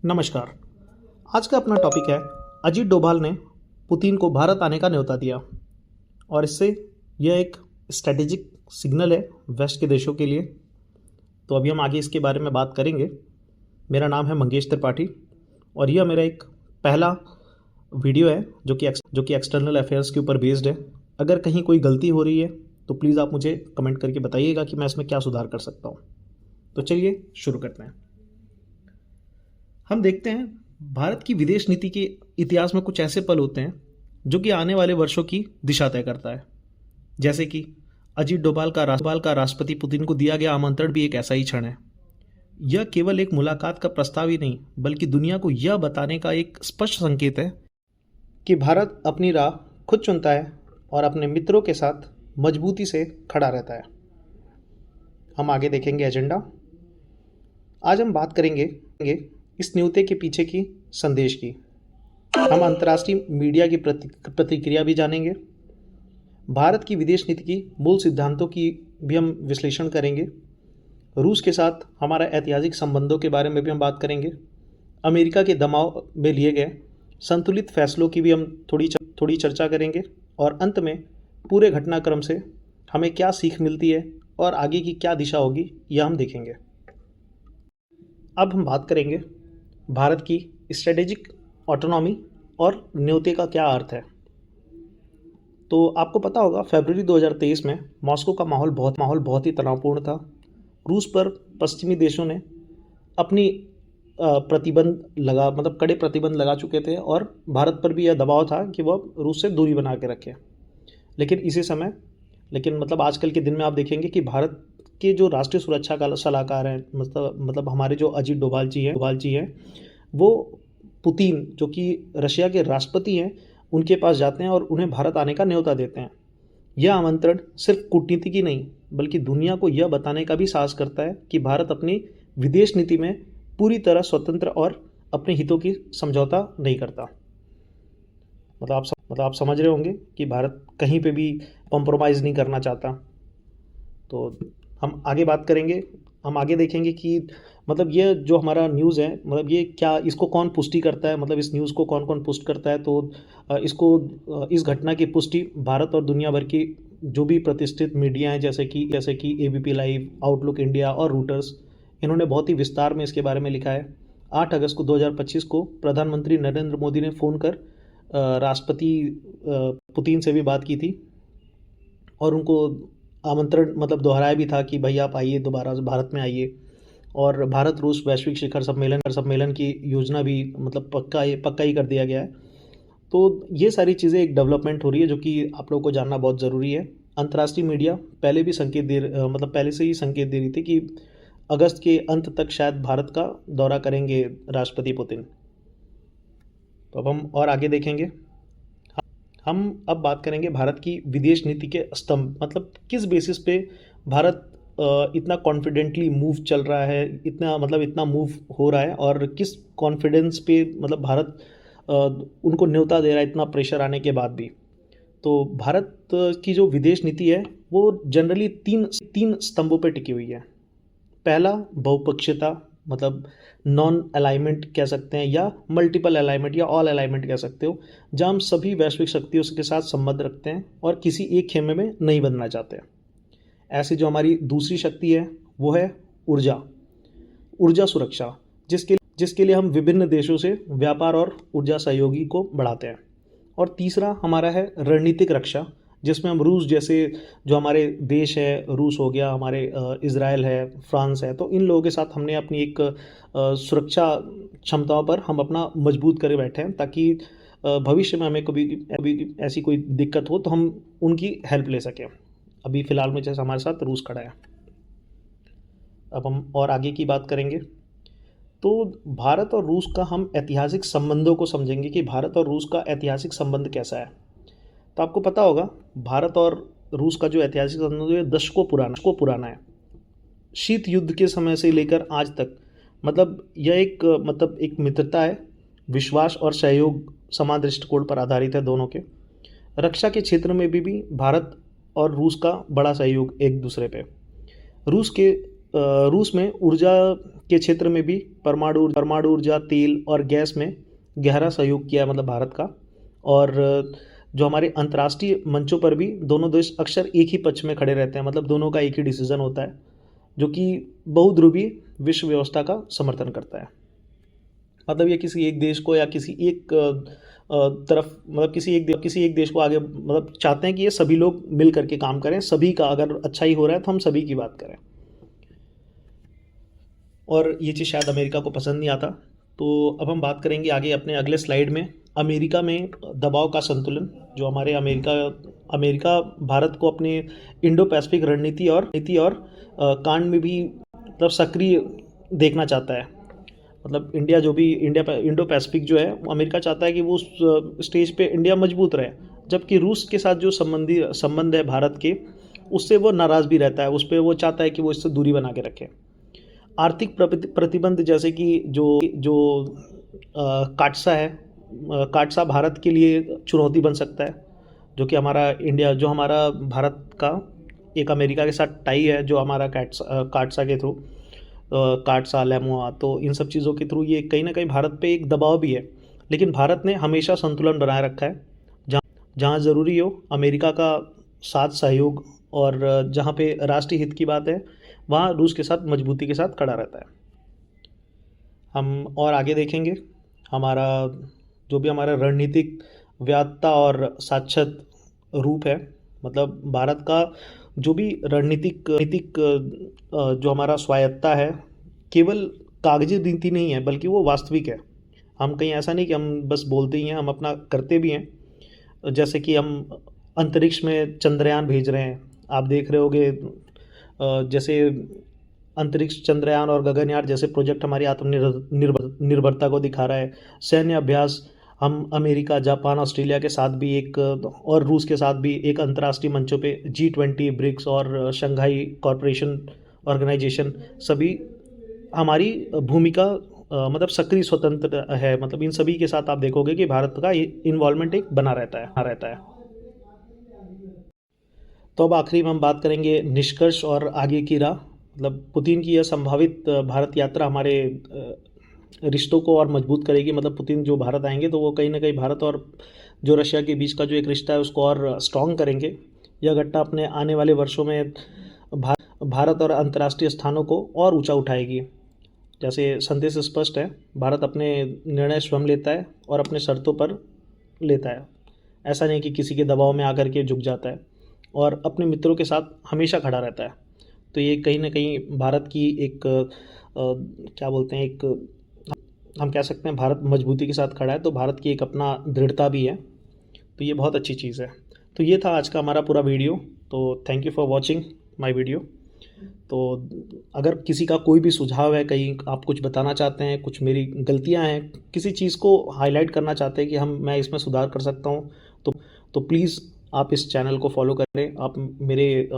नमस्कार। आज का अपना टॉपिक है अजीत डोभाल ने पुतिन को भारत आने का न्योता दिया और इससे यह एक स्ट्रेटेजिक सिग्नल है वेस्ट के देशों के लिए। तो अभी हम आगे इसके बारे में बात करेंगे। मेरा नाम है मंगेश त्रिपाठी और यह मेरा एक पहला वीडियो है जो कि एक्सटर्नल अफेयर्स के ऊपर बेस्ड है। अगर कहीं कोई गलती हो रही है तो प्लीज़ आप मुझे कमेंट करके बताइएगा कि मैं इसमें क्या सुधार कर सकता हूँ। तो चलिए शुरू करते हैं। हम देखते हैं भारत की विदेश नीति के इतिहास में कुछ ऐसे पल होते हैं जो कि आने वाले वर्षों की दिशा तय करता है। जैसे कि अजीत डोभाल का राष्ट्रपति पुतिन को दिया गया आमंत्रण भी एक ऐसा ही क्षण है। यह केवल एक मुलाकात का प्रस्ताव ही नहीं बल्कि दुनिया को यह बताने का एक स्पष्ट संकेत है कि भारत अपनी राह खुद चुनता है और अपने मित्रों के साथ मजबूती से खड़ा रहता है। हम आगे देखेंगे एजेंडा। आज हम बात करेंगे इस न्योते के पीछे की संदेश की। हम अंतर्राष्ट्रीय मीडिया की प्रतिक्रिया भी जानेंगे। भारत की विदेश नीति की मूल सिद्धांतों की भी हम विश्लेषण करेंगे। रूस के साथ हमारा ऐतिहासिक संबंधों के बारे में भी हम बात करेंगे। अमेरिका के दबाव में लिए गए संतुलित फैसलों की भी हम थोड़ी चर्चा करेंगे और अंत में पूरे घटनाक्रम से हमें क्या सीख मिलती है और आगे की क्या दिशा होगी यह हम देखेंगे। अब हम बात करेंगे भारत की स्ट्रेटेजिक ऑटोनॉमी और न्योते का क्या अर्थ है। तो आपको पता होगा फरवरी 2023 में मॉस्को का माहौल बहुत ही तनावपूर्ण था। रूस पर पश्चिमी देशों ने अपनी कड़े प्रतिबंध लगा चुके थे और भारत पर भी यह दबाव था कि वह रूस से दूरी बना के रखे। लेकिन आजकल के दिन में आप देखेंगे कि भारत के जो राष्ट्रीय सुरक्षा का सलाहकार हैं मतलब हमारे जो अजीत डोभाल जी हैं वो पुतिन जो कि रशिया के राष्ट्रपति हैं उनके पास जाते हैं और उन्हें भारत आने का न्योता देते हैं। यह आमंत्रण सिर्फ कूटनीति की नहीं बल्कि दुनिया को यह बताने का भी साहस करता है कि भारत अपनी विदेश नीति में पूरी तरह स्वतंत्र और अपने हितों की समझौता नहीं करता। आप समझ रहे होंगे कि भारत कहीं पे भी कॉम्प्रोमाइज़ नहीं करना चाहता। तो हम आगे बात करेंगे। हम आगे देखेंगे कि ये जो हमारा न्यूज़ है ये क्या इसको कौन पुष्टि करता है, इस न्यूज़ को कौन पुष्ट करता है। तो इस घटना की पुष्टि भारत और दुनिया भर की जो भी प्रतिष्ठित मीडिया हैं जैसे कि एबीपी लाइव, आउटलुक इंडिया और रूटर्स, इन्होंने बहुत ही विस्तार में इसके बारे में लिखा है। 8 अगस्त को 2025 को प्रधानमंत्री नरेंद्र मोदी ने फ़ोन कर राष्ट्रपति पुतिन से भी बात की थी और उनको आमंत्रण दोहराया भी था कि भाई आप आइए, दोबारा भारत में आइए। और भारत रूस वैश्विक शिखर सम्मेलन की योजना भी पक्का ही कर दिया गया है। तो ये सारी चीज़ें एक डेवलपमेंट हो रही है जो कि आप लोगों को जानना बहुत ज़रूरी है। अंतर्राष्ट्रीय मीडिया पहले से ही संकेत दे रही थी कि अगस्त के अंत तक शायद भारत का दौरा करेंगे राष्ट्रपति पुतिन। तो अब हम और आगे देखेंगे। हम अब बात करेंगे भारत की विदेश नीति के स्तंभ, किस बेसिस पे भारत इतना कॉन्फिडेंटली मूव चल रहा है, इतना मूव हो रहा है और किस कॉन्फिडेंस पे भारत उनको न्योता दे रहा है इतना प्रेशर आने के बाद भी। तो भारत की जो विदेश नीति है वो जनरली तीन स्तंभों पे टिकी हुई है। पहला बहुपक्षीयता, नॉन अलाइनमेंट कह सकते हैं या मल्टीपल अलाइनमेंट या ऑल अलाइनमेंट कह सकते हो, जहाँ हम सभी वैश्विक शक्तियों के साथ संबंध रखते हैं और किसी एक खेमे में नहीं बंधना चाहते हैं। ऐसी जो हमारी दूसरी शक्ति है वो है ऊर्जा सुरक्षा, जिसके लिए हम विभिन्न देशों से व्यापार और ऊर्जा सहयोगी को बढ़ाते हैं। और तीसरा हमारा है रणनीतिक रक्षा, जिसमें हम रूस जैसे जो हमारे देश है, रूस हो गया, हमारे इजराइल है, फ्रांस है, तो इन लोगों के साथ हमने अपनी एक सुरक्षा क्षमताओं पर हम अपना मजबूत करे बैठे हैं ताकि भविष्य में हमें कभी ऐसी कोई दिक्कत हो तो हम उनकी हेल्प ले सकें। अभी फ़िलहाल में जैसे हमारे साथ रूस खड़ा है। अब हम और आगे की बात करेंगे। तो भारत और रूस का हम ऐतिहासिक संबंधों को समझेंगे कि भारत और रूस का ऐतिहासिक संबंध कैसा है। तो आपको पता होगा भारत और रूस का जो ऐतिहासिक संबंध है दशकों पुराना है। शीत युद्ध के समय से लेकर आज तक यह एक मित्रता है, विश्वास और सहयोग समान दृष्टिकोण पर आधारित है दोनों के। रक्षा के क्षेत्र में भी भारत और रूस का बड़ा सहयोग एक दूसरे पे। रूस के रूस में ऊर्जा के क्षेत्र में भी परमाणु ऊर्जा, तेल और गैस में गहरा सहयोग किया है मतलब भारत का। और जो हमारे अंतर्राष्ट्रीय मंचों पर भी दोनों देश अक्सर एक ही पक्ष में खड़े रहते हैं, मतलब दोनों का एक ही डिसीजन होता है, जो कि बहुध्रुवीय विश्व व्यवस्था का समर्थन करता है। मतलब ये किसी एक देश को या किसी एक तरफ, मतलब किसी एक देश को आगे, मतलब चाहते हैं कि ये सभी लोग मिल करके काम करें, सभी का अगर अच्छा ही हो रहा है तो हम सभी की बात करें। और ये चीज़ शायद अमेरिका को पसंद नहीं आता। तो अब हम बात करेंगे आगे अपने अगले स्लाइड में अमेरिका में दबाव का संतुलन, जो हमारे अमेरिका भारत को अपने इंडो पैसिफिक रणनीति और कांड में भी मतलब सक्रिय देखना चाहता है। मतलब इंडो पैसिफिक जो है वो अमेरिका चाहता है कि वो उस स्टेज पे इंडिया मजबूत रहे, जबकि रूस के साथ जो संबंध है भारत के, उससे वो नाराज़ भी रहता है, उस पर वो चाहता है कि वो इससे दूरी बना के रखे। आर्थिक प्रतिबंध जैसे कि जो काटसा भारत के लिए चुनौती बन सकता है, जो कि हमारा भारत का एक अमेरिका के साथ टाई है, जो हमारा काटसा के थ्रू, काटसा लेमुआ, तो इन सब चीज़ों के थ्रू ये कहीं ना कहीं भारत पे एक दबाव भी है। लेकिन भारत ने हमेशा संतुलन बनाए रखा है, जहाँ ज़रूरी हो अमेरिका का साथ सहयोग, और जहाँ पे राष्ट्रीय हित की बात है वहाँ रूस के साथ मजबूती के साथ खड़ा रहता है। हम और आगे देखेंगे हमारा रणनीतिक व्याप्तता और साक्षात रूप है। मतलब भारत का जो भी रणनीतिक जो हमारा स्वायत्ता है, केवल कागजी नीति नहीं है, बल्कि वो वास्तविक है। हम कहीं ऐसा नहीं कि हम बस बोलते ही हैं, हम अपना करते भी हैं। जैसे कि हम अंतरिक्ष में चंद्रयान भेज रहे हैं, आप देख रहे होगे, जैसे अंतरिक्ष चंद्रयान और गगनयान जैसे प्रोजेक्ट हमारी आत्मनिर्भरता को दिखा रहा है। सैन्य अभ्यास हम अमेरिका, जापान, ऑस्ट्रेलिया के साथ भी और रूस के साथ भी एक अंतर्राष्ट्रीय मंचों पे G20, ब्रिक्स और शंघाई कॉरपोरेशन ऑर्गेनाइजेशन, सभी हमारी भूमिका मतलब सक्रिय स्वतंत्र है। मतलब इन सभी के साथ आप देखोगे कि भारत का इन्वॉल्वमेंट एक बना रहता है। तो अब आखिरी में हम बात करेंगे निष्कर्ष और आगे की राह। मतलब पुतिन की यह संभावित भारत यात्रा हमारे रिश्तों को और मजबूत करेगी। मतलब पुतिन जो भारत आएंगे तो वो कहीं ना कहीं भारत और जो रशिया के बीच का जो एक रिश्ता है उसको और स्ट्रॉन्ग करेंगे। यह घटना अपने आने वाले वर्षों में भारत और अंतर्राष्ट्रीय स्थानों को और ऊंचा उठाएगी। जैसे संदेश स्पष्ट है, भारत अपने निर्णय स्वयं लेता है और अपने शर्तों पर लेता है। ऐसा नहीं कि किसी के दबाव में आकर के झुक जाता है, और अपने मित्रों के साथ हमेशा खड़ा रहता है। तो ये कहीं ना कहीं भारत की एक क्या बोलते हैं, एक हम कह सकते हैं भारत मजबूती के साथ खड़ा है, तो भारत की एक अपना दृढ़ता भी है। तो ये बहुत अच्छी चीज़ है। तो ये था आज का हमारा पूरा वीडियो। तो thank you for watching my video. तो अगर किसी का कोई भी सुझाव है, कहीं आप कुछ बताना चाहते हैं, कुछ मेरी गलतियां हैं, किसी चीज़ को हाईलाइट करना चाहते हैं कि मैं इसमें सुधार कर सकता हूं, तो प्लीज़ आप इस चैनल को फॉलो करें। आप मेरे